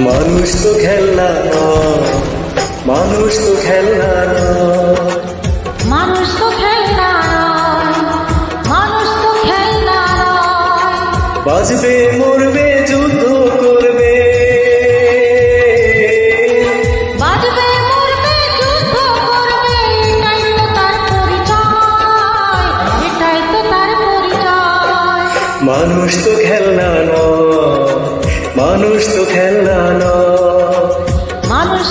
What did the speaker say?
মানুষ তো খেলনা নয়, মানুষ তো খেলনা নয়, মানুষ তো খেলনা নয়, মানুষ তো খেলনা নয়। বাঁচবে মরবে যুদ্ধ করবে, বাঁচবে মরবে যুদ্ধ করবে, এটাই তো তার পরিচয়, এটাই তো তার পরিচয়। মানুষ তো খেলনা নয়, মানুষ তো খেলনা নয়, মানুষ